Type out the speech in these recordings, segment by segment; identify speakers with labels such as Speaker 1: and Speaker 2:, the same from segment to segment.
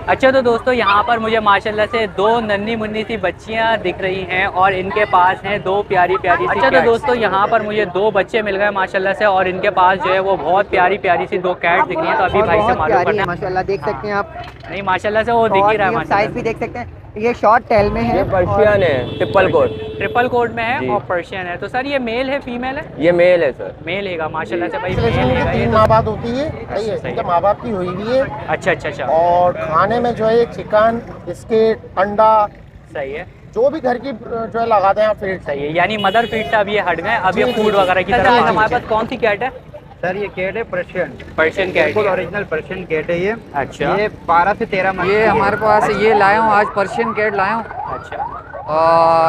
Speaker 1: अच्छा तो दोस्तों यहाँ पर मुझे माशाल्लाह से दो नन्ही मुन्नी सी बच्चियाँ दिख रही हैं और इनके पास हैं दो प्यारी प्यारी सी। अच्छा तो दोस्तों यहाँ पर मुझे दो बच्चे मिल गए माशाल्लाह से और इनके पास जो है वो बहुत प्यारी प्यारी सी दो कैट दिख रही हैं। तो अभी भाई से मालूम करना है।
Speaker 2: माशाल्लाह देख सकते हैं आप।
Speaker 1: नहीं माशाल्लाह से वो दिख ही रहा है
Speaker 2: साइज
Speaker 1: माशाल्लाह
Speaker 2: भी देख सकते हैं। ये शॉर्ट टेल में है,
Speaker 3: ये पर्शियन है, ट्रिपल कोट
Speaker 1: में है
Speaker 3: जी।
Speaker 1: और पर्शियन है। तो सर ये मेल है फीमेल है?
Speaker 3: ये मेल है सर।
Speaker 1: मेल है माशाल्लाह से भाई, मेल है ये।
Speaker 4: 3 माह बाद होती है, सही है, इसके माँ बाप की हुई भी है।
Speaker 1: अच्छा अच्छा अच्छा,
Speaker 4: और खाने में जो है चिकन, बिस्किट, अंडा,
Speaker 1: सही है।
Speaker 4: जो भी घर की जो है लगाते हैं फीड।
Speaker 1: सही है, यानी मदर फीड से अब ये हट गए, अब ये
Speaker 4: जी,
Speaker 1: फूड
Speaker 4: जी,
Speaker 1: वगैरह की
Speaker 4: जी,
Speaker 1: तरफ।
Speaker 4: जी,
Speaker 1: हमारे
Speaker 4: जी।
Speaker 1: पास कौन सी कैट है?
Speaker 5: सर ये कैट है पर्शियन
Speaker 1: कैट
Speaker 5: बिल्कुल ओरिजिनल पर्शियन कैट है ये।
Speaker 1: अच्छा।
Speaker 5: ये 12 से 13 मंथ। ये हमारे पास ये लाया हूँ आज, पर्शियन कैट लाया हूँ।
Speaker 1: अच्छा,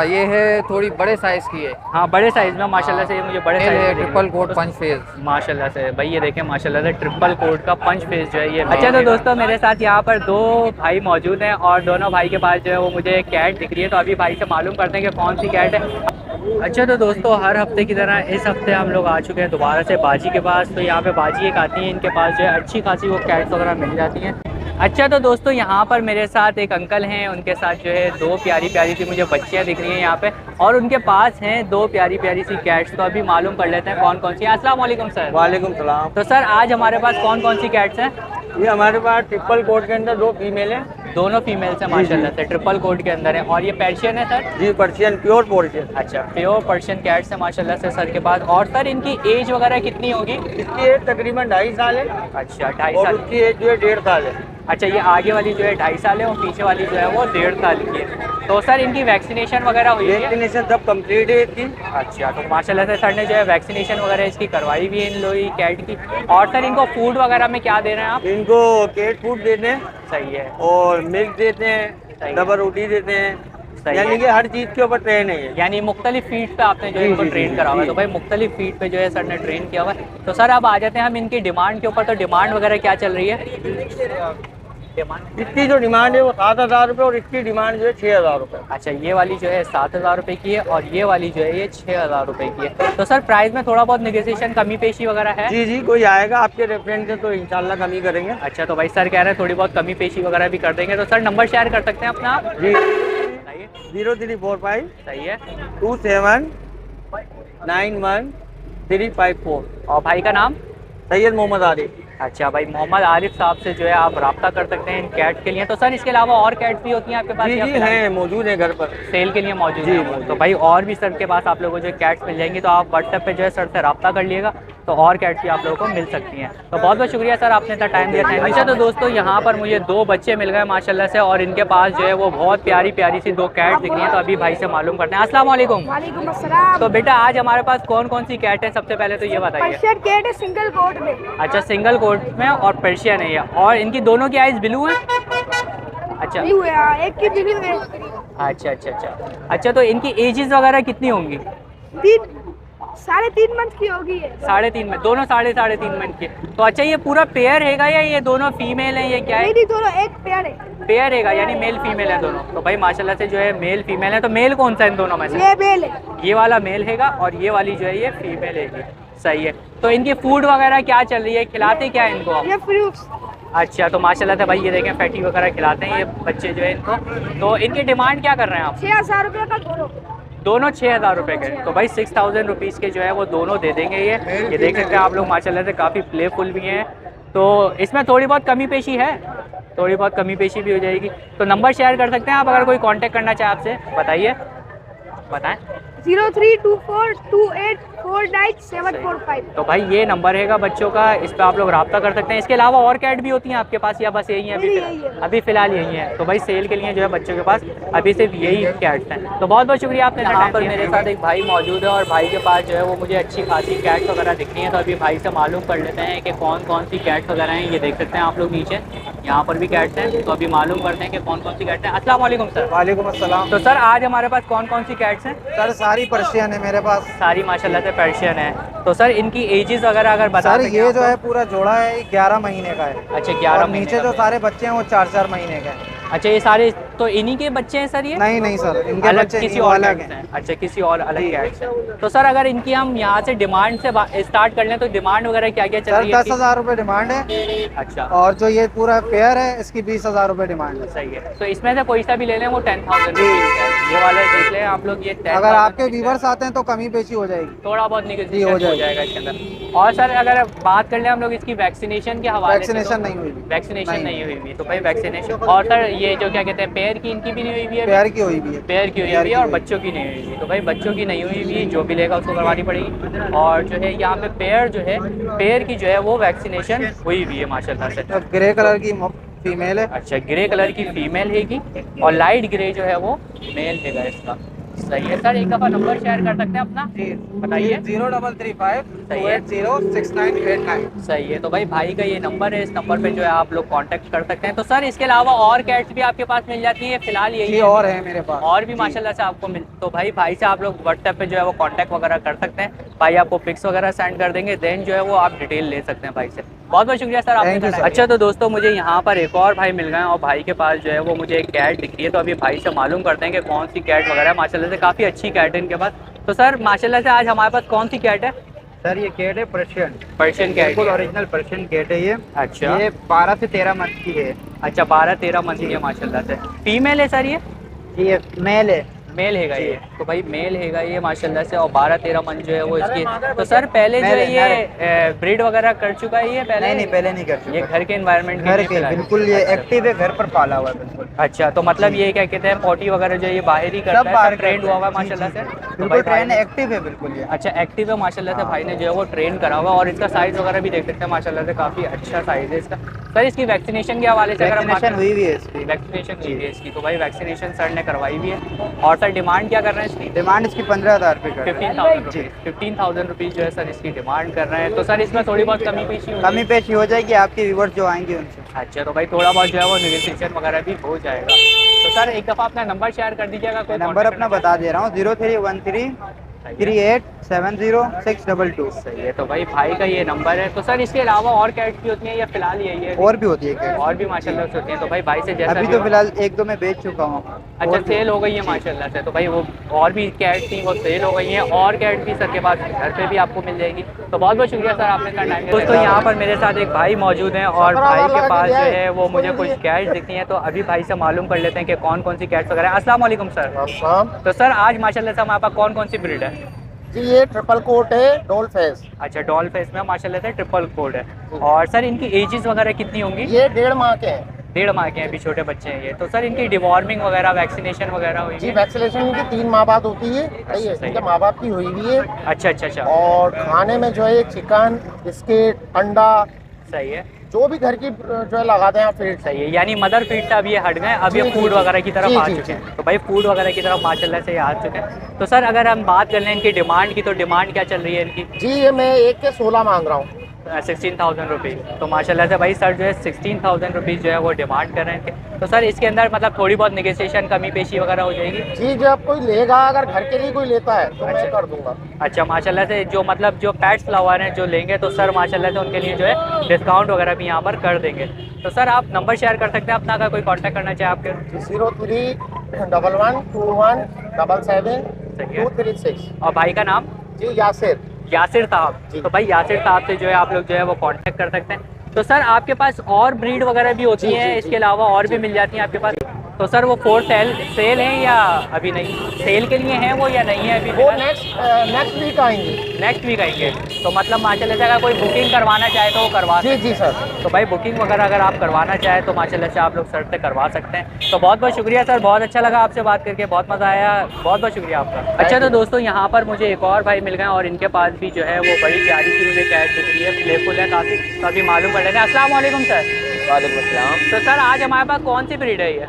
Speaker 5: ये है थोड़ी बड़े साइज की है।
Speaker 1: हाँ बड़े साइज में माशाल्लाह से, ये मुझे बड़े साइज में
Speaker 5: ट्रिपल कोट पंच फेस
Speaker 1: माशाल्लाह से भाई, ये देखें माशाल्लाह से ट्रिपल कोट का पंच फेस जो है ये। अच्छा तो दोस्तों मेरे साथ यहाँ पर दो भाई मौजूद हैं और दोनों भाई के पास जो है वो मुझे एक कैट दिख रही है। तो अभी भाई से मालूम करते हैं कि कौन सी कैट है। अच्छा तो दोस्तों हर हफ्ते की तरह इस हफ्ते हम लोग आ चुके हैं दोबारा से बाजी के पास। तो यहाँ पे बाजी एक आती है, इनके पास जो है अच्छी खासी वो कैट्स वगैरह मिल जाती हैं। अच्छा तो दोस्तों यहाँ पर मेरे साथ एक अंकल हैं, उनके साथ जो है दो प्यारी प्यारी सी मुझे बच्चियाँ दिख रही हैं यहाँ पे और उनके पास हैं दो प्यारी प्यारी सी कैट्स। तो अभी मालूम कर लेते हैं कौन कौन सी। अस्सलाम वालेकुम सर।
Speaker 3: वालेकुम सलाम।
Speaker 1: तो सर आज हमारे पास कौन कौन सी कैट्स हैं?
Speaker 3: ये हमारे पास ट्रिपल कोट के अंदर दो फीमेल है।
Speaker 1: दोनों फीमेल्स हैं माशाल्लाह से, ट्रिपल कोट के अंदर है। और ये पर्शियन है सर?
Speaker 3: जी पर्शियन, प्योर पर्शियन।
Speaker 1: अच्छा, प्योर पर्शियन कैट्स है माशाल्लाह से सर के पास। और सर इनकी एज वगैरह कितनी होगी?
Speaker 3: इसकी एज तकरीबन 2.5 साल है।
Speaker 1: अच्छा 2.5
Speaker 3: और
Speaker 1: साल।
Speaker 3: उसकी एज जो है 1.5 साल है।
Speaker 1: अच्छा, ये आगे वाली जो है 2.5 साल है और पीछे वाली जो है वो 1.5 साल की है। तो सर इनकी वैक्सीनेशन वगैरह हुई है?
Speaker 3: वैक्सीनेशन सब कंप्लीट है इसकी।
Speaker 1: अच्छा, तो माशाल्लाह से सर ने जो है वैक्सीनेशन वगैरह इसकी करवाई हुई है इन लोगों की कैट की। और सर इनको फूड वगैरह में क्या दे रहे हैं आप?
Speaker 3: इनको कैट फूड देते हैं।
Speaker 1: सही है।
Speaker 3: और मिल्क देते हैं, डबल रोटी देते हैं, यानी कि हर चीज़ के ऊपर ट्रेन है।
Speaker 1: यानी मुख्तलिफ फीड पे आपने जो है इनको ट्रेन करा हुआ है। तो भाई मुख्तलिफ फीड पे जो है सर ने ट्रेन किया हुआ है। तो सर अब आ जाते हैं हम इनकी डिमांड के ऊपर। तो डिमांड वगैरह क्या चल रही है?
Speaker 3: इसकी जो डिमांड है वो 7,000 रुपये और इसकी डिमांड जो है 6,000 रुपये।
Speaker 1: अच्छा, ये वाली जो है 7,000 रुपये की है और ये वाली जो है ये 6,000 रुपये की है। तो सर प्राइस में थोड़ा बहुत नेगोशिएशन, कमी पेशी वगैरह है?
Speaker 3: जी जी, कोई आएगा आपके रेफरेंस से तो इंशाल्लाह कमी करेंगे।
Speaker 1: अच्छा, तो भाई सर कह रहे हैं थोड़ी बहुत कमी पेशी वगैरह भी कर देंगे। तो सर नंबर शेयर कर सकते हैं अपना आप?
Speaker 3: जी,
Speaker 1: सही है।
Speaker 3: 0345
Speaker 1: सही है।
Speaker 3: 27 91 354।
Speaker 1: और भाई का नाम?
Speaker 3: सैयद मोहम्मद आरिफ।
Speaker 1: अच्छा भाई, मोहम्मद आरिफ साहब से जो है आप रब्ता कर सकते हैं इन कैट के लिए। तो सर इसके अलावा और कैट्स भी होती हैं आपके पास?
Speaker 3: जी जी हैं, मौजूद है घर पर
Speaker 1: सेल के लिए मौजूद
Speaker 3: जी,
Speaker 1: है। तो भाई और भी सर के पास आप लोगों को जो कैट्स मिल जाएंगी। तो आप व्हाट्सएप पे जो है सर से रब्ता कर लिएगा, तो और कैट्स भी आप लोगों को मिल सकती हैं। तो बहुत बहुत शुक्रिया सर, आपने इतना टाइम दिया। Thank you. अच्छा तो दोस्तों यहाँ पर मुझे दो बच्चे मिल गए माशाल्लाह से और इनके पास जो है वो बहुत प्यारी प्यारी सी दो कैट दिख रही हैं। तो अभी भाई से मालूम करते हैं। अस्सलाम वालेकुम।
Speaker 6: वालेकुम अस्सलाम।
Speaker 1: तो बेटा आज हमारे पास कौन कौन सी कैट है? सबसे पहले तो ये बताइए।
Speaker 6: पर्शियन कैट है सिंगल कोट में।
Speaker 1: अच्छा, सिंगल कोट में और पर्शियन है ये। और इनकी दोनों की आइज ब्लू है? अच्छा
Speaker 6: ब्लू है, हाँ, एक की ब्लू है।
Speaker 1: अच्छा अच्छा अच्छा अच्छा। तो इनकी एजेस वगैरह कितनी होंगी?
Speaker 6: 3.5 मंथ की होगी ये।
Speaker 1: 3.5 में दोनों 3.5 मंथ के। तो अच्छा ये पूरा पेयर हैगा या ये दोनों फीमेल है? ये क्या है?
Speaker 6: नहीं, दोनों एक पेयर है।
Speaker 1: पेयर हैगा यानी मेल फीमेल है दोनों। तो भाई माशाल्लाह से जो है मेल फीमेल है। तो मेल कौन सा इन दोनों में से?
Speaker 6: ये मेल है।
Speaker 1: ये वाला मेल हैगा और ये वाली जो है ये फीमेल हैगी। सही है। तो इनकी फूड वगैरह क्या चल रही है? खिलाते क्या है इनको आप?
Speaker 6: ये फ्रूट्स।
Speaker 1: अच्छा, तो माशाल्लाह से भाई ये देखें फैटी वगैरह खिलाते हैं ये बच्चे जो है इनको। तो इनकी डिमांड क्या कर रहे हैं आप?
Speaker 6: 6,000 रुपये का
Speaker 1: दोनों 6,000 रुपये के। तो भाई 6,000 रुपीज़ के जो है वो दोनों दे देंगे। ये देख सकते हैं आप लोग माशाल्लाह से काफ़ी प्लेफुल भी हैं। तो इसमें थोड़ी बहुत कमी पेशी है, थोड़ी बहुत कमी पेशी भी हो जाएगी। तो नंबर शेयर कर सकते हैं आप अगर कोई कांटेक्ट करना चाहे आपसे? बताइए, बताएं।
Speaker 6: 0324284975।
Speaker 1: तो भाई ये नंबर हैगा बच्चों का, इस पर आप लोग रब्ता कर सकते हैं। इसके अलावा और कैट भी होती हैं आपके पास या बस यही है अभी फ़िलहाल यही है? तो भाई सेल के लिए जो है बच्चों के पास अभी सिर्फ यही कैट्स हैं। तो बहुत बहुत शुक्रिया आपने। यहाँ पर मेरे साथ एक भाई मौजूद है और भाई के पास जो है वो मुझे अच्छी खासी कैट्स वगैरह दिख रही हैं। तो अभी भाई से मालूम कर लेते हैं कि कौन कौन सी कैट्स वगैरह हैं। ये देख सकते हैं आप लोग नीचे, यहाँ पर भी कैट्स हैं। तो अभी मालूम करते हैं कि कौन कौन सी कैट्स हैं। अस्सलाम वालेकुम सर।
Speaker 5: वालेकुम अस्सलाम।
Speaker 1: तो सर आज हमारे पास कौन कौन सी कैट्स हैं?
Speaker 5: सर सारी पर्शियन है मेरे पास।
Speaker 1: सारी माशाल्लाह से पर्शियन है। तो सर इनकी एजेस वगैरह अगर बता
Speaker 5: सर ये जो है पूरा जोड़ा है 11 महीने का है।
Speaker 1: अच्छा, 11
Speaker 5: नीचे जो सारे बच्चे हैं वो 4-4 महीने के हैं।
Speaker 1: अच्छा ये सारे तो इन्हीं के बच्चे हैं सर ये?
Speaker 2: नहीं नहीं सर, इनके
Speaker 1: अलग
Speaker 2: बच्चे
Speaker 1: किसी
Speaker 2: नहीं, वो
Speaker 1: और
Speaker 2: अलग
Speaker 1: कैट्स
Speaker 2: हैं।
Speaker 1: हैं? अच्छा किसी और अलग कैट्स हैं। तो सर अगर इनकी हम यहाँ से डिमांड से स्टार्ट कर लें तो डिमांड वगैरह क्या क्या चल
Speaker 2: सर
Speaker 1: रही है?
Speaker 2: 10,000 रुपये डिमांड है,
Speaker 1: अच्छा
Speaker 2: और जो ये पूरा पेयर है इसकी 20,000 रुपये डिमांड है।
Speaker 1: सही है। तो इसमें से कोई सा भी ले लें वो 10,000 रुपीज़ का है। ये वाला देख लें आप लोग, ये 10,000
Speaker 2: अगर आपके
Speaker 1: रुपीज़ का है।
Speaker 2: व्यूवर्स आते हैं तो कमी पेशी हो जाएगी।
Speaker 1: थोड़ा बहुत
Speaker 2: जी,
Speaker 1: निगोशिएशन
Speaker 2: हो
Speaker 1: हो
Speaker 2: जाएगा।
Speaker 1: जाएगा इसके अंदर। और सर अगर बात कर लें हम लोग इसकी वैक्सीनेशन के हवाले से,
Speaker 2: वैक्सीनेशन नहीं हुई।
Speaker 1: वैक्सीनेशन नहीं हुई हुई तो भाई वैक्सीनेशन। और सर ये जो क्या कहते हैं पेयर की, इनकी भी नहीं हुई हुई है?
Speaker 2: पेयर की हुई भी है।
Speaker 1: पेयर की हुई
Speaker 2: पेयर
Speaker 1: हुई
Speaker 2: की
Speaker 1: है और
Speaker 2: हुई।
Speaker 1: बच्चों की नहीं हुई हुई। तो भाई बच्चों की नहीं हुई हुई जो भी लेगा उसको करवानी पड़ेगी। और जो है यहाँ पे पेयर जो है, पेयर की जो है वो वैक्सीनेशन हुई हुई है माशाल्लाह से।
Speaker 2: तो ग्रे कलर की फीमेल है।
Speaker 1: अच्छा ग्रे कलर की फीमेल हैगी और लाइट ग्रे जो है वो मेल हैगा इसका। सही है सर, एक दफ़ा नंबर शेयर कर सकते हैं अपना?
Speaker 2: जी
Speaker 1: बताइए।
Speaker 2: 0335
Speaker 1: सही है।
Speaker 2: 2806989।
Speaker 1: सही है। तो भाई भाई का ये नंबर है, इस नंबर पे जो है आप लोग कांटेक्ट कर सकते हैं। तो सर इसके अलावा और कैट्स भी आपके पास मिल जाती हैं? फिलहाल यही
Speaker 2: जी
Speaker 1: है?
Speaker 2: और है मेरे पास
Speaker 1: और भी
Speaker 2: जी।
Speaker 1: माशाल्लाह से आपको मिल, तो भाई से आप लोग व्हाट्सएप पे जो है वो कांटेक्ट वगैरह कर सकते हैं। भाई आपको पिक्स वगैरह सेंड कर देंगे, देन जो है वो आप डिटेल ले सकते हैं भाई से। बहुत बहुत शुक्रिया सर
Speaker 2: Thank
Speaker 1: आपने
Speaker 2: you,
Speaker 1: बताया।
Speaker 2: sir.
Speaker 1: अच्छा तो दोस्तों मुझे यहाँ पर एक और भाई मिल गए हैं और भाई के पास जो है वो मुझे एक कैट दिख रही है। तो अभी भाई से मालूम करते हैं कि कौन सी कैट वगैरह है। माशाल्लाह से काफ़ी अच्छी कैट है इनके पास। तो सर माशाल्लाह से आज हमारे पास कौन सी कैट है?
Speaker 2: सर ये कैट है पर्शियन।
Speaker 1: पर्शियन कैट
Speaker 2: बिल्कुल
Speaker 1: है।
Speaker 2: ओरिजिनल पर्शियन कैट है ये।
Speaker 1: अच्छा
Speaker 2: ये 12 से 13 मंथ की है।
Speaker 1: अच्छा 12-13 मंथ की है माशाल्लाह से। फीमेल है सर
Speaker 2: ये मेल है।
Speaker 1: मेल हैगा ये? तो भाई मेल हैगा ये माशाल्लाह से और 12-13 मंथ जो है वो इसकी। तो सर पहले जो
Speaker 2: मेल
Speaker 1: है
Speaker 2: है,
Speaker 1: ये ब्रीड वगैरह कर चुका है ये पहले?
Speaker 2: नहीं पहले नहीं कर
Speaker 1: ये
Speaker 2: चुका।
Speaker 1: घर के एनवायरनमेंट
Speaker 2: घर के बिल्कुल ये एक्टिव है, घर पर पाला हुआ है बिल्कुल।
Speaker 1: अच्छा तो मतलब ये क्या कहते हैं पोटी वगैरह जो है ये बाहर ही करता
Speaker 2: सब
Speaker 1: है,
Speaker 2: बाहर
Speaker 1: सब ट्रेंड
Speaker 2: करते
Speaker 1: हुआ हुआ है
Speaker 2: हैं।
Speaker 1: माशाल्लाह से?
Speaker 2: जी,
Speaker 1: तो
Speaker 2: बिल्कुल
Speaker 1: भाई
Speaker 2: ट्रेन एक्टिव है बिल्कुल ये।
Speaker 1: अच्छा एक्टिव है माशाल्लाह से। भाई ने जो है वो ट्रेन करा हुआ है और इसका साइज़ वगैरह भी देख सकते हैं माशाल्लाह से, काफ़ी अच्छा साइज़ है इसका। सर इसकी वैक्सीनेशन के हवाले से अगर हम
Speaker 2: वैक्सीनेशन हुई हुई है इसकी।
Speaker 1: वैक्सीनेशन हुई है इसकी, तो भाई वैक्सीनेशन सर ने करवाई भी है। और सर डिमांड क्या कर रहे हैं इसकी?
Speaker 2: डिमांड इसकी 15,000 रुपये कर रहे हैं।
Speaker 1: 15,000 रुपीज़ 15,000 रुपीज़ जो है सर इसकी डिमांड कर रहे हैं। तो सर इसमें थोड़ी बहुत कमी पेशी होगी?
Speaker 2: कमी पेशी हो जाएगी, आपके व्यूवर्स जो आएंगे उनसे।
Speaker 1: अच्छा तो भाई थोड़ा बहुत जो है वो नेगोशिएशन वगैरह भी हो जाएगा। तो सर एक दफ़ा अपना नंबर शेयर कर दीजिएगा। कोई
Speaker 2: नंबर अपना बता दे रहा हूँ 0313 3870 622।
Speaker 1: सही है। तो भाई का ये नंबर है। तो सर इसके अलावा और कैट्स भी होती हैं या फिलहाल यही है?
Speaker 2: और भी होती है कैट।
Speaker 1: और भी माशाल्लाह से होती हैं। तो भाई से जैसा
Speaker 2: अभी
Speaker 1: भी
Speaker 2: तो
Speaker 1: हो-
Speaker 2: फिलहाल एक दो में बेच चुका हूँ।
Speaker 1: अच्छा
Speaker 2: और भी-
Speaker 1: सेल हो गई है माशाल्लाह से। तो भाई वो और भी कैट थी वो सेल हो गई हैं और कैट भी सर के पास घर पे भी आपको मिल जाएगी। तो बहुत बहुत शुक्रिया सर आपने इतना टाइम दिया। दोस्तों यहाँ पर मेरे साथ एक भाई मौजूद हैं और भाई के पास जो है वो मुझे कुछ कैट्स दिखती हैं। तो अभी भाई से मालूम कर लेते हैं कि कौन कौन सी कैट्स वगैरह। अस्सलाम वालेकुम सर।
Speaker 4: अस्सलाम।
Speaker 1: तो सर आज माशाल्लाह से हमारे पास कौन कौन सी ब्रीड है?
Speaker 4: जी ये ट्रिपल कोट है, डोल फेस।
Speaker 1: अच्छा डॉल फेस में माशाल्लाह से ट्रिपल कोड है। और सर इनकी एजेस वगैरह कितनी होंगी?
Speaker 4: ये 1.5 माह के हैं।
Speaker 1: 1.5 माह के हैं, अभी छोटे बच्चे हैं ये। तो सर इनकी डिवॉर्मिंग वगैरह वैक्सीनेशन वगैरह हुई
Speaker 4: जी
Speaker 1: है?
Speaker 4: वैक्सीनेशन इनकी 3 माह बाद होती है। सही है,
Speaker 1: सही
Speaker 4: इनके
Speaker 1: है।
Speaker 4: माँ बाप की हुई हुई है।
Speaker 1: अच्छा अच्छा अच्छा
Speaker 4: और खाने में जो है चिकन, बिस्किट, अंडा,
Speaker 1: सही है
Speaker 4: जो भी घर की जो है लगाते हैं फीड।
Speaker 1: सही है। यानी मदर फीड से अभी ये हट गए, अब ये
Speaker 4: जी,
Speaker 1: फूड
Speaker 4: जी,
Speaker 1: वगैरह की तरफ
Speaker 4: जी,
Speaker 1: आ
Speaker 4: जी,
Speaker 1: चुके
Speaker 4: जी।
Speaker 1: हैं। तो भाई फूड वगैरह की तरफ माशाल्लाह से ये आ चुके हैं। तो सर अगर हम बात कर लें इनकी डिमांड की, तो डिमांड क्या चल रही है इनकी?
Speaker 4: जी ये मैं एक के 16 मांग रहा हूँ।
Speaker 1: 16,000 रुपीज़। तो माशाल्लाह से भाई सर जो है 16,000 रुपीज़ जो है वो डिमांड कर रहे हैं इनके। तो सर इसके अंदर मतलब थोड़ी बहुत निगोशिएशन कमी पेशी वगैरह हो जाएगी?
Speaker 4: जी जब कोई लेगा, अगर घर के लिए कोई लेता है तो मैं
Speaker 1: अच्छा।
Speaker 4: कर दूंगा।
Speaker 1: अच्छा माशाल्लाह से जो मतलब जो पेट्स लवर हैं जो लेंगे तो सर माशाल्लाह से उनके लिए जो है डिस्काउंट वगैरह भी यहाँ पर कर देंगे। तो सर आप नंबर शेयर कर सकते हैं अपना, अगर कोई कांटेक्ट करना चाहे आपके?
Speaker 4: 0311777236।
Speaker 1: और भाई का नाम?
Speaker 4: जी यासिर।
Speaker 1: यासिर साहब।
Speaker 4: जी।
Speaker 1: तो भाई यासिर साहब से जो है आप लोग जो है वो कांटेक्ट कर सकते हैं। तो सर आपके पास और ब्रीड वगैरह भी होती
Speaker 4: जी,
Speaker 1: हैं
Speaker 4: जी, जी।
Speaker 1: इसके अलावा और भी मिल जाती हैं आपके पास? तो सर वो फोर सेल हैं या अभी नहीं? सेल के लिए हैं वो या नहीं है अभी?
Speaker 4: वो नेक्स्ट वीक आएंगी।
Speaker 1: नेक्स्ट वीक आएंगे। तो मतलब माशाल्लाह से अगर कोई बुकिंग करवाना चाहे तो वो करवा
Speaker 4: जी जी सर।
Speaker 1: तो भाई बुकिंग वगैरह अगर आप करवाना चाहें तो माशाल्लाह से आप लोग सर से करवा सकते हैं। तो बहुत बहुत शुक्रिया सर, बहुत अच्छा लगा आपसे बात करके, बहुत मज़ा आया, बहुत बहुत शुक्रिया आपका। अच्छा तो दोस्तों यहाँ पर मुझे एक और भाई मिल गए और इनके पास भी जो है वो बड़ी प्यारी सी मुझे कैट दिख रही है, प्लेफुल है काफ़ी। तो अभी मालूम कर लेते हैं। अस्सलाम वालेकुम सर।
Speaker 3: वालेकुम अस्सलाम।
Speaker 1: तो सर आज हमारे पास कौन सी ब्रीड है ये?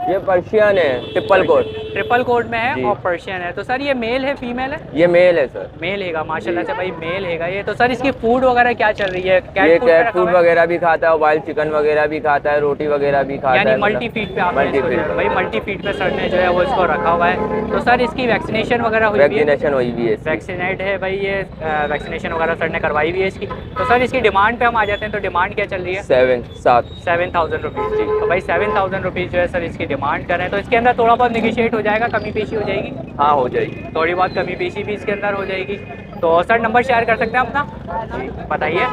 Speaker 7: ये पर्शियन है, ट्रिपल कोट।
Speaker 1: ट्रिपल कोट में है
Speaker 7: जी।
Speaker 1: और पर्शियन है। तो सर ये मेल है फीमेल है?
Speaker 7: ये मेल है सर।
Speaker 1: मेल हैगा माशाल्लाह से भाई, मेल हैगा ये। तो सर इसकी फूड वगैरह क्या चल रही है?
Speaker 7: ये
Speaker 1: फूड
Speaker 7: कैट
Speaker 1: पे
Speaker 7: फूड
Speaker 1: रखा हुआ है?
Speaker 7: वगैरह भी खाता है, वाइल्ड चिकन वगैरह भी खाता है, रोटी वगैरह भी खाता
Speaker 1: यानी
Speaker 7: है।
Speaker 1: मल्टी फीड पे आपने
Speaker 7: मल्टी
Speaker 1: इसको जो है
Speaker 7: फीड
Speaker 1: भाई मल्टी फीड पे सर ने जो है वो इसको रखा हुआ है। तो सर इसकी वैक्सीनेशन वगैरह हुई हुई है?
Speaker 7: वैक्सीनेशन हुई भी है इसकी।
Speaker 1: वैक्सीनेट है भाई ये, वैक्सीनेशन वगैरह सर ने करवाई हुई है इसकी। तो सर इसकी डिमांड पे हम आ जाते हैं, तो डिमांड क्या चल रही है?
Speaker 7: 7,000
Speaker 1: रुपीज़ जी। तो भाई 7,000 रुपीज़ जो है सर इसकी डिमांड करें, तो इसके अंदर थोड़ा बहुत निगोशिएट हो जाएगा, कमी पेशी हो जाएगी?
Speaker 7: हाँ हो जाएगी।
Speaker 1: थोड़ी बहुत कमी पेशी भी इसके अंदर हो जाएगी। तो सर नंबर शेयर कर सकते हैं अपना? जी बताइए।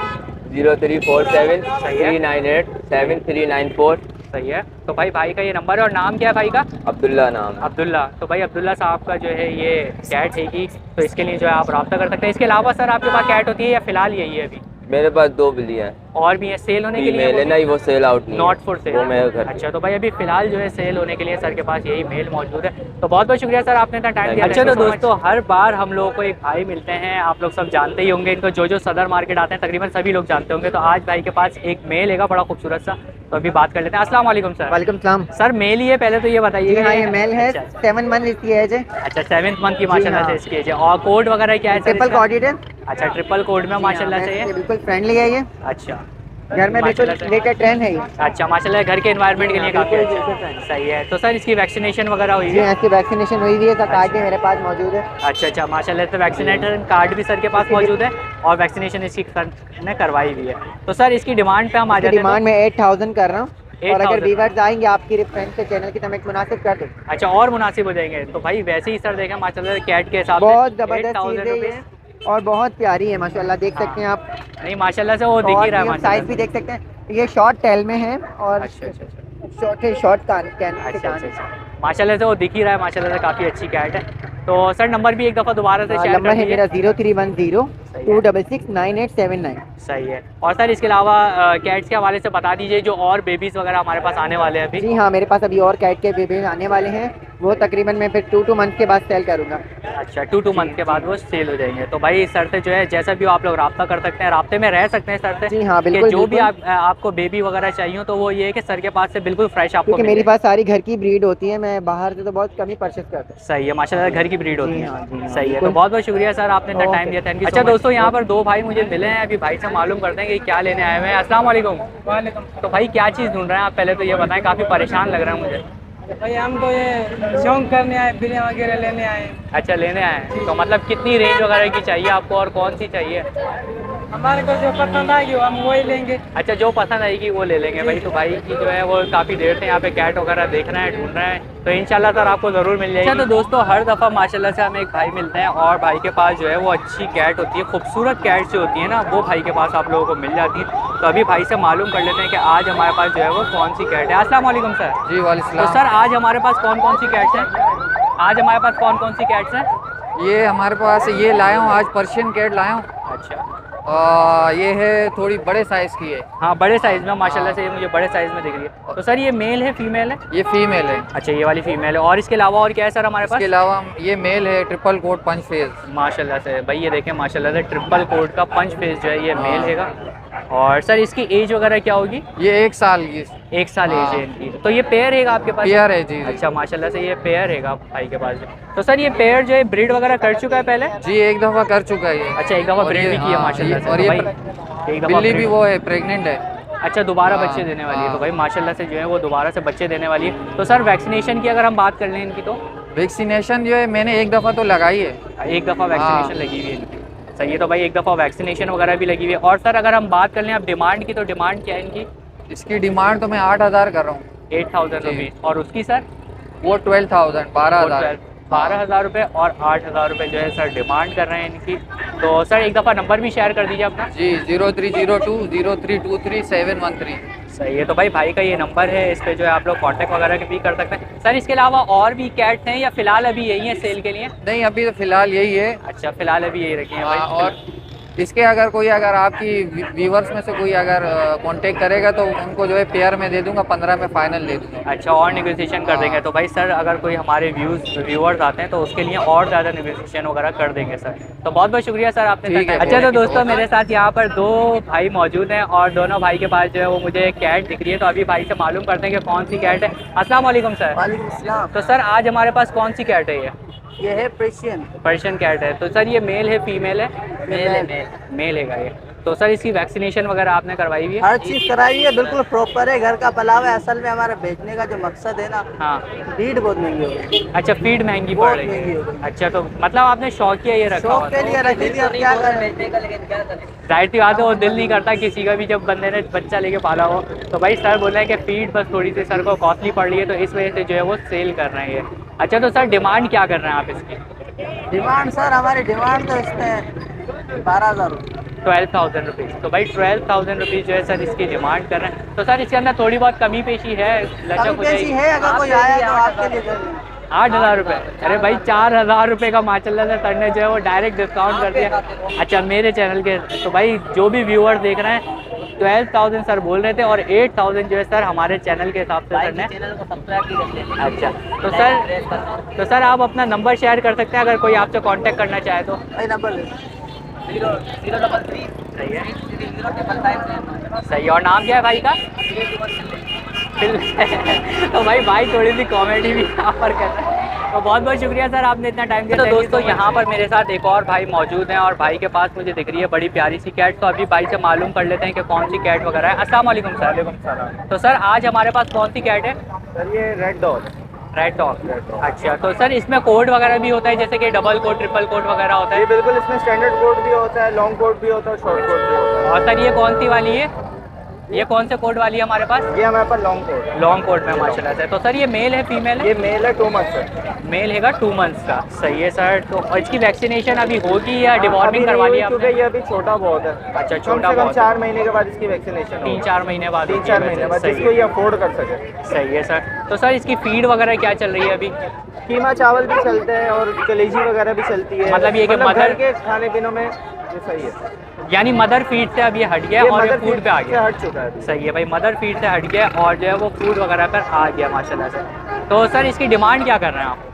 Speaker 7: 0347
Speaker 1: सही है।
Speaker 7: 398 7394।
Speaker 1: सही है। तो भाई का ये नंबर है, और नाम क्या है भाई का?
Speaker 7: अब्दुल्ला नाम है।
Speaker 1: अब्दुल्ला। तो भाई अब्दुल्ला साहब का जो है ये कैट है कि, तो इसके लिए जो है आप रब्ता कर सकते हैं। इसके अलावा सर आपके पास कैट होती है या फिलहाल यही है अभी?
Speaker 7: मेरे पास 2 बिल्ली हैं।
Speaker 1: और भी है सेल होने के लिए?
Speaker 7: फीमेल है, नहीं वो सेल आउट नहीं,
Speaker 1: नॉट फॉर सेल।
Speaker 7: वो मेरे घर पे।
Speaker 1: अच्छा, तो भाई अभी फिलहाल जो है सेल होने के लिए सर के पास यही मेल मौजूद है। तो बहुत बहुत शुक्रिया सर, आपने इतना टाइम दिया। अच्छा, तो दोस्तों हर बार हम लोगों को एक भाई मिलते हैं, आप लोग सब जानते ही होंगे इनको, जो सदर मार्केट आते हैं तकरीबन सभी लोग जानते होंगे। तो आज भाई के पास एक मेल है बड़ा खूबसूरत सा, तो अभी बात कर लेते हैं। अस्सलाम वालेकुम सर।
Speaker 2: वालेकुम सलाम।
Speaker 1: सर मेल ही है पहले तो ये बताइए।
Speaker 2: हाँ ये मेल है, 7 मंथ इसकी एज है।
Speaker 1: अच्छा 7th मंथ की माशाल्लाह से
Speaker 2: हाँ।
Speaker 1: इसकी एज है। और कोड वगैरह क्या है?
Speaker 2: ट्रिपल कॉर्डेड है।
Speaker 1: अच्छा ट्रिपल कोड में माशाल्लाह से ये।
Speaker 2: बिल्कुल फ्रेंडली है ये,
Speaker 1: अच्छा
Speaker 2: घर में बिल्कुल
Speaker 1: माशाल्लाह से।
Speaker 2: लेटेस्ट ट्रेंड है ये।
Speaker 1: अच्छा माशाल्लाह घर के एनवायरनमेंट के लिए काफ़ी
Speaker 2: बिल्कुल,
Speaker 1: अच्छा सही है। तो सर इसकी वैक्सीनेशन वगैरह हुई
Speaker 2: जी
Speaker 1: है?
Speaker 2: इसकी वैक्सीनेशन हुई हुई है, कार्ड भी मेरे पास मौजूद है।
Speaker 1: अच्छा माशाल्लाह से वैक्सीनेशन कार्ड भी सर के पास मौजूद है, और वैक्सीनेशन इसकी सर ने करवाई हुई है। तो सर इसकी डिमांड पे हम आ जाते हैं।
Speaker 2: डिमांड में 8,000 कर रहा हूँ, और अगर
Speaker 1: 8,000
Speaker 2: व्यूअर्स आएंगे आपकी रिफरेंस के चैनल की, तो मैं मुनासिब कर दूँ।
Speaker 1: अच्छा और मुनासिब हो जाएंगे। तो भाई वैसे ही सर देखें माशाल्लाह कैट के हिसाब से
Speaker 2: बहुत ज़बरदस्त
Speaker 1: 8,000
Speaker 2: चीज़ है ये, और बहुत प्यारी है माशाल्लाह, देख सकते हैं आप।
Speaker 1: नहीं माशाल्लाह से वो दिख ही रहा है
Speaker 2: साइज
Speaker 1: माशाल्लाह
Speaker 2: भी देख सकते हैं, ये शॉर्ट टेल में है और
Speaker 1: अच्छा
Speaker 2: शॉर्ट कान
Speaker 1: अच्छा माशाल्लाह से वो दिख ही रहा है माशाल्लाह से, काफ़ी अच्छी कैट है। तो सर नंबर भी एक दफ़ा दोबारा से शेयर
Speaker 2: नंबर
Speaker 1: कर
Speaker 2: है
Speaker 1: दीजिए।
Speaker 2: मेरा 0310 266 9879।
Speaker 1: सही है। और सर इसके अलावा कैट्स के हवाले से बता दीजिए जो और बेबीज़ वगैरह हमारे पास आने वाले हैं अभी।
Speaker 2: जी हाँ, मेरे पास अभी और कैट के बेबी आने वाले हैं, वो तकरीबन मैं फिर 2 मंथ के बाद सेल करूँगा।
Speaker 1: अच्छा 2 मंथ के बाद वो सेल हो जाएंगे। तो भाई सर से जो है जैसा भी आप लोग रब्ता कर सकते हैं, राब्ते में रह सकते हैं सर से।
Speaker 2: जी हाँ
Speaker 1: कि
Speaker 2: बिल्कुल,
Speaker 1: जो भी
Speaker 2: बिल्कुल।
Speaker 1: आपको बेबी वगैरह चाहिए तो वो ये है कि सर के पास से बिल्कुल फ्रेश आपको
Speaker 2: क्योंकि
Speaker 1: मिल
Speaker 2: मेरी
Speaker 1: जाए।
Speaker 2: पास सारी घर की ब्रीड होती है, मैं बाहर से तो बहुत कम ही परचेस करता हूँ।
Speaker 1: सही है माशाल्लाह घर की ब्रीड होती
Speaker 2: जी
Speaker 1: है।
Speaker 2: हाँ, जी हाँ,
Speaker 1: सही है। तो
Speaker 2: बिल्कुल।
Speaker 1: बहुत बहुत शुक्रिया सर, आपने इतना टाइम दिया। Thank you. अच्छा दोस्तों यहाँ पर 2 भाई मुझे मिले हैं, अभी भाई से मालूम करते हैं कि क्या लेने आए हुए हैं। अस्सलाम वालेकुम।
Speaker 8: वालेकुम।
Speaker 1: तो भाई क्या चीज़ ढूंढ रहे हैं आप, पहले तो ये बताएं, काफ़ी परेशान लग रहा है मुझे।
Speaker 8: भाई हम तो ये शौक करने आए, बिल्लियाँ वगैरह लेने आए।
Speaker 1: अच्छा लेने आए हैं। तो मतलब कितनी रेंज वगैरह की चाहिए आपको, और कौन सी चाहिए?
Speaker 8: हमारे को जो पसंद आएगी वो हम वही लेंगे।
Speaker 1: अच्छा जो पसंद आएगी वो ले लेंगे भाई। तो भाई की जो है वो काफ़ी देर से यहाँ पे कैट वगैरह देख रहे हैं, ढूंढ रहे हैं, तो इंशाल्लाह सर आपको ज़रूर मिल जाएगी। अच्छा तो दोस्तों हर दफ़ा माशाल्लाह से हमें एक भाई मिलते हैं, और भाई के पास जो है वो अच्छी कैट होती है, खूबसूरत कैट जो होती है ना, वो भाई के पास आप लोगों को मिल जाती है। तो अभी भाई से मालूम कर लेते हैं कि आज हमारे पास जो है वो कौन सी कैट है। अस्सलाम वालेकुम सर।
Speaker 5: जी वालेकुम
Speaker 1: तो
Speaker 5: सलाम।
Speaker 1: सर आज हमारे पास कौन कौन सी कैट्स हैं? आज हमारे पास कौन कौन सी कैट्स हैं?
Speaker 5: ये हमारे पास ये लाया हूँ आज, पर्शियन कैट लाया हूँ।
Speaker 1: अच्छा
Speaker 5: ये है थोड़ी बड़े साइज़ की है।
Speaker 1: हाँ बड़े साइज़ में माशाल्लाह से, ये मुझे बड़े साइज़ में दिख रही है। तो सर ये मेल है फीमेल है?
Speaker 5: ये फीमेल है।
Speaker 1: अच्छा ये वाली फीमेल है। और इसके अलावा और क्या है सर हमारे पास?
Speaker 5: इसके अलावा ये मेल है, ट्रिपल कोट पंच फेज।
Speaker 1: माशाल्लाह से भाई ये देखें माशाल्लाह से ट्रिपल कोट का पंच फेस जो है ये मेल हैगा। और सर इसकी एज वगैरह क्या होगी?
Speaker 5: ये 1 साल की।
Speaker 1: 1 साल एज है इनकी। तो ये पेयर हैगा आपके पास?
Speaker 5: पेयर है जी।
Speaker 1: अच्छा माशाल्लाह से ये पेयर हैगा भाई के पास। तो सर ये पेयर जो है ब्रीड वगैरह कर चुका है पहले?
Speaker 5: जी 1 दफ़ा कर चुका है ये।
Speaker 1: अच्छा 1 दफ़ा
Speaker 5: और
Speaker 1: ब्रीड
Speaker 5: ये-
Speaker 1: भी की है
Speaker 5: हाँ,
Speaker 1: माशाल्लाह से।
Speaker 5: और
Speaker 1: तो
Speaker 5: ये
Speaker 1: भाई एक दफ़ा
Speaker 5: बिल्ली भी
Speaker 1: breed-
Speaker 5: वो है, प्रेग्नेंट है।
Speaker 1: अच्छा दोबारा
Speaker 5: हाँ,
Speaker 1: बच्चे देने वाली है। तो
Speaker 5: हाँ।
Speaker 1: भाई माशाल्लाह से जो है वो दोबारा से बच्चे देने वाली है। तो सर वैक्सीनेशन की अगर हम बात कर लें इनकी, तो
Speaker 5: वैक्सीनेशन जो है मैंने 1 दफ़ा तो लगाई है।
Speaker 1: 1 दफ़ा वैक्सीनेशन लगी हुई है इनकी। सही है। तो भाई 1 दफ़ा वैक्सीनेशन वगैरह भी लगी हुई है। और सर अगर हम बात कर लें अब डिमांड की, तो डिमांड क्या है इनकी?
Speaker 5: इसकी डिमांड तो मैं 8,000 कर रहा हूँ।
Speaker 1: 8,000
Speaker 5: जी।
Speaker 1: रुपीज़। और उसकी सर?
Speaker 5: वो 12,000 12,000।
Speaker 1: 12,000 रुपये और 8,000 रुपये जो है सर डिमांड कर रहे हैं इनकी। तो सर एक दफ़ा नंबर भी शेयर कर दीजिए अपना।
Speaker 5: जी 0302 0323 713।
Speaker 1: सही है। तो भाई का ये नंबर है, इस पे जो है आप लोग कांटेक्ट वगैरह भी कर सकते हैं। सर इसके अलावा और भी कैट्स हैं या फिलहाल अभी यही है सेल के लिए?
Speaker 5: नहीं अभी तो फिलहाल यही है।
Speaker 1: अच्छा फिलहाल अभी यही रखी है भाई।
Speaker 5: और इसके अगर आपकी व्यूवर्स में से कोई अगर कांटेक्ट करेगा तो उनको जो है पेयर में दे दूंगा, 15 में फाइनल दे दूंगा।
Speaker 1: अच्छा, और निगोशिएशन कर देंगे। तो भाई सर अगर कोई हमारे व्यूअर्स आते हैं तो उसके लिए और ज़्यादा निगोशिएशन वगैरह कर देंगे सर। तो बहुत बहुत शुक्रिया सर आपने।
Speaker 5: ठीक है।
Speaker 1: अच्छा तो दोस्तों मेरे साथ यहाँ पर दो भाई मौजूद हैं और दोनों भाई के पास जो है वो मुझे कैट दिख रही है। तो अभी भाई से मालूम करते हैं कि कौन सी कैट है। अस्सलाम वालेकुम सर।
Speaker 2: वालेकुम सलाम।
Speaker 1: तो सर आज हमारे पास कौन सी कैट है?
Speaker 2: ये है पर्शियन।
Speaker 1: पर्शियन कैट है। तो सर ये मेल है फीमेल है? मेल है ये। तो सर इसकी वैक्सीनेशन वगैरह आपने करवाई हुई है?
Speaker 2: हर चीज़ कराई है, बिल्कुल प्रॉपर है, घर का पला हुआ है। असल में हमारा बेचने का जो मकसद है ना,
Speaker 1: हाँ।
Speaker 2: फीड बहुत महंगी हो गई।
Speaker 1: अच्छा, फीड महंगी पड़
Speaker 2: बहुत
Speaker 1: रही
Speaker 2: महंगी हो
Speaker 1: है।
Speaker 2: गई।
Speaker 1: अच्छा, तो मतलब आपने शौकिया ये रखा
Speaker 2: शौक
Speaker 1: हुआ
Speaker 2: के लिए रखी थी, अब क्या करें।
Speaker 1: जाहिर सी बात है वो दिल नहीं करता किसी का भी जब बंदे ने बच्चा लेके पाला हो। तो भाई सर बोला है कि फीड बस थोड़ी सी सर को कॉस्टली पड़ रही है तो इस वजह से जो है वो सेल कर रहे हैं। अच्छा, तो सर डिमांड क्या कर रहे हैं आप इसकी?
Speaker 2: डिमांड सर, हमारी डिमांड तो इसमें 12,000 रुपये।
Speaker 1: 12,000 रुपीज़। तो भाई 12,000 रुपीज़ जो है सर इसकी डिमांड कर रहे हैं। तो सर इसके अंदर थोड़ी बहुत कमी पेशी है, लचक हो जाएगी?
Speaker 2: है, अगर कोई आया तो आपके लिए कर देंगे।
Speaker 1: 8,000 रुपये? अरे भाई 4,000 रुपये का माशाल्लाह से सर ने जो है वो डायरेक्ट डिस्काउंट कर दिया। अच्छा, मेरे चैनल के तो भाई जो भी व्यूअर देख रहे हैं 12,000 सर बोल रहे थे और 8,000 जो है सर हमारे चैनल के हिसाब से सर ने
Speaker 2: चैनल को सब्सक्राइब।
Speaker 1: अच्छा, तो सर आप अपना नंबर शेयर कर सकते हैं अगर कोई आपसे कांटेक्ट करना चाहे तो?
Speaker 2: नंबर ले 033।
Speaker 1: सही है, सही है। और नाम क्या है भाई का? तो भाई थोड़ी सी कॉमेडी भी यहाँ पर कर रहे हैं। तो बहुत बहुत शुक्रिया सर आपने इतना टाइम दिया। तो दोस्तों यहाँ पर मेरे साथ एक और भाई मौजूद हैं और भाई के पास मुझे दिख रही है बड़ी प्यारी सी कैट। तो अभी भाई से मालूम कर लेते हैं कि कौन सी कैट वगैरह है। अस्सलाम वालेकुम सर। तो सर आज हमारे पास कौन सी कैट है?
Speaker 3: सर ये रेड डॉग।
Speaker 1: Red dog. अच्छा, तो सर इसमें कोड वगैरह भी होता है जैसे कि डबल कोड, ट्रिपल कोड वगैरह होता है?
Speaker 3: ये बिल्कुल, इसमें स्टैंडर्ड कोड भी होता है, लॉन्ग कोड भी होता है, शॉर्ट कोड भी होता है।
Speaker 1: और सर ये कौन सी वाली है? ये कौन से कोड वाली है हमारे पास?
Speaker 3: ये हमारे पास लॉन्ग कोड है।
Speaker 1: लॉन्ग कोड में माशाल्लाह से। तो सर ये मेल है फीमेल है?
Speaker 3: ये मेल है 2 मंथ है।
Speaker 1: मेल हैगा 2 मंथ्स का। सही है सर। तो इसकी वैक्सीनेशन अभी होगी या डिवॉर्मिंग करवा लिया आपने?
Speaker 3: क्योंकि ये अभी छोटा बहुत है।
Speaker 1: अच्छा,
Speaker 3: कम
Speaker 1: छोटा
Speaker 3: से कम
Speaker 1: बहुत
Speaker 3: 4 महीने के बाद इसकी वैक्सीनेशन
Speaker 1: 3-4 महीने बाद?
Speaker 3: 3-4 महीने बाद, जिसको ये अफोर्ड कर सके।
Speaker 1: सही है सर। तो सर इसकी फीड वगैरह क्या चल रही है अभी?
Speaker 3: कीमा चावल भी चलते हैं और कलेजी वगैरह भी चलती है।
Speaker 1: मतलब ये कि
Speaker 3: घर के खाने पीनों में ये सही है।
Speaker 1: यानी मदर फीड से अब ये हट गया और ये फूड पे आ गया?
Speaker 3: हट चुका है।
Speaker 1: सही है भाई, मदर फीड से हट गया और जो है वो फूड वगैरह पर आ गया माशाल्लाह से। तो सर इसकी डिमांड क्या कर रहे हैं आप?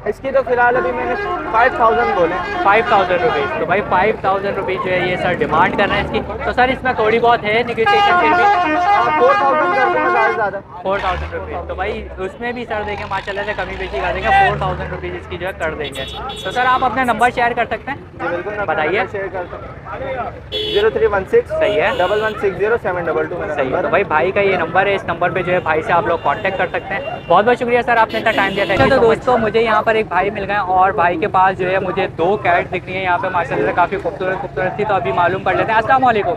Speaker 3: इसकी तो फिलहाल अभी मैंने 5,000 बोले।
Speaker 1: 5,000 रुपीज़। तो भाई 5,000 रुपीज़ जो है ये सर डिमांड कर रहे हैं इसकी। तो सर इसमें थोड़ी बहुत है निगोशिएशन फिर भी?
Speaker 3: 4,000 कर दूँगा ज़्यादा।
Speaker 1: 4,000 रुपीज़। तो भाई उसमें भी सर देखें माशाल्लाह से कमी पेशी कर देंगे, 4,000 रुपीज़ इसकी जो है कर देंगे। तो सर आप अपना नंबर शेयर कर सकते हैं?
Speaker 3: बिल्कुल,
Speaker 1: बताइए।
Speaker 3: शेयर करता हूँ। 0316।
Speaker 1: सही है।
Speaker 3: 1160
Speaker 1: सही है। तो भाई भाई का ये नंबर है, इस नंबर पे जो है भाई से आप लोग कांटेक्ट कर सकते हैं। बहुत बहुत शुक्रिया सर आपने इतना टाइम दिया था। तो दोस्तों मुझे यहाँ पर एक भाई मिल गए और भाई के पास जो है मुझे 2 कैट दिख रही है यहाँ पे माशाल्लाह से, काफ़ी खूबसूरत थी। तो अभी मालूम कर लेते हैं। अस्सलाम वालेकुम।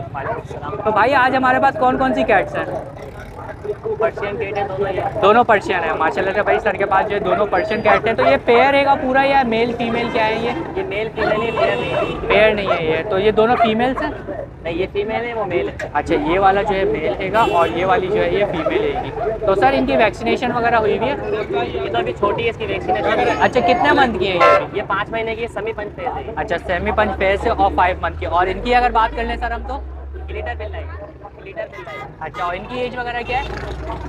Speaker 1: तो भाई आज हमारे पास कौन कौन सी कैट्स हैं?
Speaker 6: पर्शियन कैट है,
Speaker 1: दोनों पर्शियन है माशाल्लाह से। भाई सर के पास जो है दोनों पर्शियन कैट हैं। तो ये पेयर हैगा पूरा या मेल फीमेल क्या है ये
Speaker 6: मेल फीमेल है, पेयर नहीं है।
Speaker 1: पेयर नहीं है ये। तो ये दोनों फीमेल्स हैं?
Speaker 6: नहीं, ये फीमेल है, वो मेल है।
Speaker 1: अच्छा, ये वाला जो है मेल हैगा और ये वाली जो है ये फीमेल हैगी। तो सर इनकी वैक्सीनेशन वगैरह हुई हुई है?
Speaker 6: ये तो अभी छोटी है, इसकी वैक्सीनेशन।
Speaker 1: अच्छा, कितने मंथ की है ये?
Speaker 6: ये 5 महीने की सेमी पंच फेज है।
Speaker 1: अच्छा, सेमी पंच फेज है और 5 मंथ की। और इनकी अगर बात कर लें सर हम तो?
Speaker 6: लीटर बिल है।
Speaker 1: अच्छा, और इनकी एज वगैरह क्या है?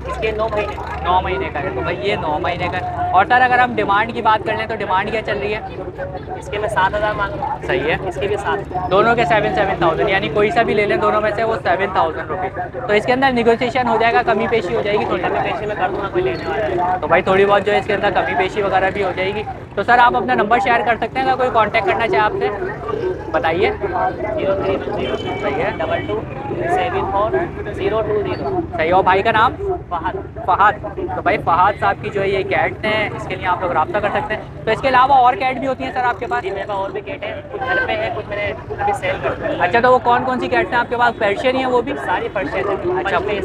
Speaker 6: इसके 9 महीने।
Speaker 1: 9 महीने का है। तो भाई ये 9 महीने का है। और सर अगर हम डिमांड की बात कर लें तो डिमांड क्या चल रही है?
Speaker 6: इसके मैं 7,000 मांग रहा हूँ।
Speaker 1: सही है।
Speaker 6: इसके भी 7।
Speaker 1: दोनों के 7,000 यानी कोई सा भी ले लें दोनों में से वो 7,000 रुपीज़। तो इसके अंदर निगोशिएशन हो जाएगा, कमी पेशी हो जाएगी थोड़ी?
Speaker 6: कमी पेशी में कर दूँगा, कोई लेने वाला है
Speaker 1: तो भाई थोड़ी बहुत जो है इसके अंदर कमी पेशी वगैरह भी हो जाएगी। तो सर आप अपना नंबर शेयर कर सकते हैं अगर कोई कांटेक्ट करना चाहे आपसे? बताइए।
Speaker 6: 0310।
Speaker 1: सही है।
Speaker 6: 2274 020।
Speaker 1: सही। और भाई का नाम?
Speaker 6: फहद।
Speaker 1: फहद। तो भाई फहद साहब की जो है ये कैट हैं, इसके लिए आप लोग रब्ता कर सकते हैं। तो इसके अलावा और कैट भी होती हैं सर आपके पास?
Speaker 6: जी मेरे पास और भी कैट है, कुछ घर पे है, कुछ मैंने अभी सेल करते हैं।
Speaker 1: अच्छा, तो वो कौन कौन सी कैट्स हैं आपके पास? पर्शियन ही है वो भी?
Speaker 6: सारी पर्शियन है।
Speaker 1: अच्छा,
Speaker 6: पंच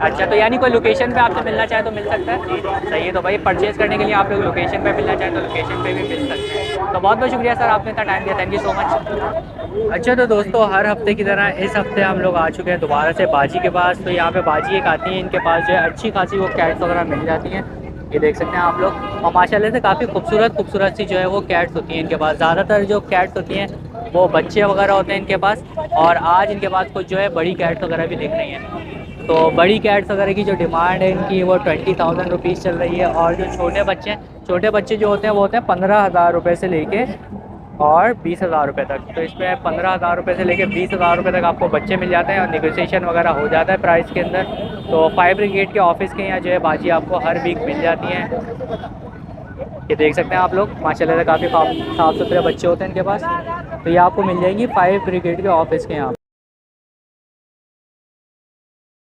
Speaker 1: अच्छा। तो यानी कोई लोकेशन पे आपसे मिलना चाहे तो मिल सकता है? सही है। तो भाई परचेज़ करने के लिए आप लोग लोकेशन पे मिलना चाहे तो लोकेशन पे भी मिल सकते हैं। तो बहुत बहुत शुक्रिया सर आपने इतना टाइम दिया, थैंक यू सो मच। अच्छा, तो दोस्तों हर हफ्ते की तरह इस हफ्ते हम लोग आ चुके हैं दोबारा से बाजी के पास। तो यहाँ पे बाजी एक आती है, इनके पास जो है अच्छी खासी वो कैट्स वगैरह मिल जाती हैं, ये देख सकते हैं आप लोग। और माशाल्लाह से काफ़ी खूबसूरत सी जो है वो कैट्स होती हैं इनके पास। ज़्यादातर जो कैट्स होती हैं वो बच्चे वगैरह होते हैं इनके पास। और आज इनके पास कुछ जो है बड़ी कैट्स वगैरह भी दिख रही हैं। तो बड़ी कैट्स वगैरह की जो डिमांड है इनकी वो 20,000 रुपीज़ चल रही है। और जो छोटे बच्चे जो होते हैं वो होते हैं 15,000 रुपये से लेके और 20,000 रुपये तक। तो इसमें 15,000 रुपये से लेके 20,000 रुपये तक आपको बच्चे मिल जाते हैं और नेगोशिएशन वगैरह हो जाता है प्राइस के अंदर। तो फायर ब्रिगेड के ऑफिस के यहाँ जो है बाजी आपको हर वीक मिल जाती हैं। ये देख सकते हैं आप लोग, माशाल्लाह से काफ़ी साफ़ सुथरे बच्चे होते हैं इनके पास। तो ये आपको मिल जाएंगी फायर ब्रिगेड के ऑफिस के यहाँ।